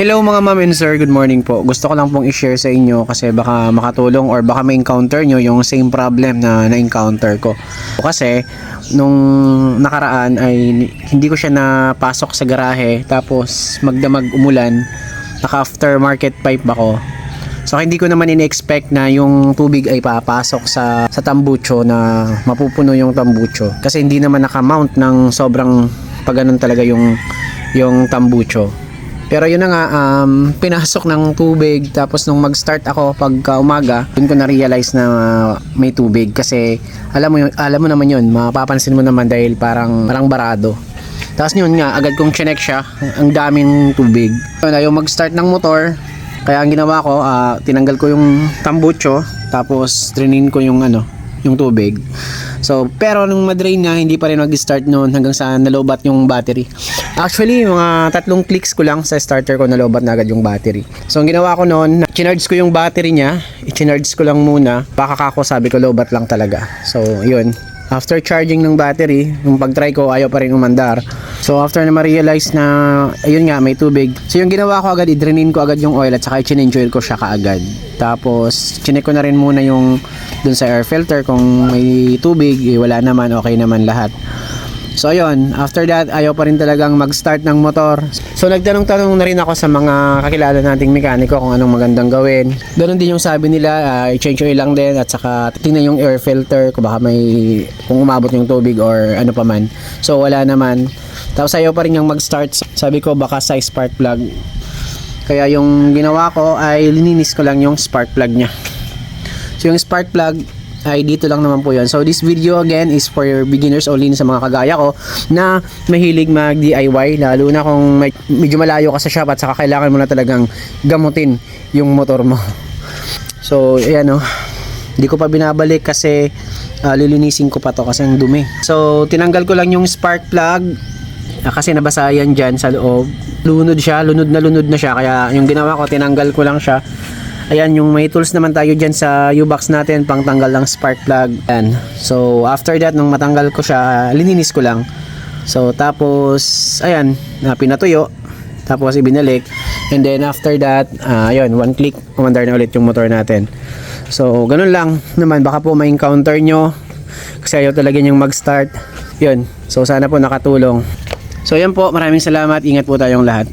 Hello mga ma'am and sir, good morning po. Gusto ko lang pong i-share sa inyo kasi baka makatulong or baka ma-encounter nyo yung same problem na na-encounter ko. Kasi nung nakaraan ay hindi ko siya napasok sa garahe tapos magdamag umulan, naka aftermarket pipe ako. So hindi ko naman in-expect na yung tubig ay papasok sa tambucho na mapupuno yung tambucho kasi hindi naman naka-mount ng sobrang pagganon talaga yung tambucho. Pero yun na nga, pinasok ng tubig tapos nung mag-start ako pagka umaga, dun ko na-realize na may tubig kasi alam mo naman yun, mapapansin mo naman dahil parang barado. Tapos yun nga, agad kong chinek siya, ang daming tubig. Yung mag-start ng motor, kaya ang ginawa ko, tinanggal ko yung tambucho tapos drinin ko yung tubig. So, pero nung madrain na, hindi pa rin mag-start noon hanggang sa nalobat yung battery. Actually, mga 3 clicks ko lang sa starter ko, nalobat na agad yung battery. So, ang ginawa ko noon, i-charge ko yung battery niya, i-charge ko lang muna, baka kako sabi ko lobat lang talaga. So, yun. After charging ng battery, yung pag-try ko, ayaw pa rin umandar. So, after na ma-realize na, ayun nga, may tubig. So, yung ginawa ko agad, i-drainin ko agad yung oil at saka i-change oil ko siya kaagad. Tapos, chinek ko na rin muna yung dun sa air filter kung may tubig, wala naman, okay naman lahat. So ayun, after that ayaw pa rin talagang mag-start ng motor. So nagtanong-tanong na rin ako sa mga kakilala nating mekaniko kung anong magandang gawin. Ganun din yung sabi nila, i-change oil lang din at saka tingnan yung air filter kung baka kung umabot yung tubig or ano pa man. So wala naman. Tapos ayaw pa rin yung mag-start. Sabi ko baka sa spark plug. Kaya yung ginawa ko ay lininis ko lang yung spark plug niya. So yung spark plug ay dito lang naman po yun. So this video again is for your beginners only, sa mga kagaya ko na mahilig mag DIY, lalo na kung medyo malayo ka sa shop at saka kailangan mo na talagang gamutin yung motor mo. So ayan hindi ko pa binabalik kasi lilinisin ko pa to kasi ang dumi. So tinanggal ko lang yung spark plug kasi nabasa yan dyan sa loob. Lunod na siya, kaya yung ginawa ko, tinanggal ko lang siya. Ayan, yung may tools naman tayo dyan sa U-box natin pang tanggal ng spark plug. Ayan. So after that, nung matanggal ko siya, lininis ko lang. So tapos ayan, pinatuyo, tapos ibinalik, and then after that, ayun, 1 click, umandar na ulit yung motor natin. So ganun lang naman, baka po ma-encounter nyo kasi ayaw talaga niyang mag-start. Yun, so sana po nakatulong. So yan po, maraming salamat, ingat po tayong lahat.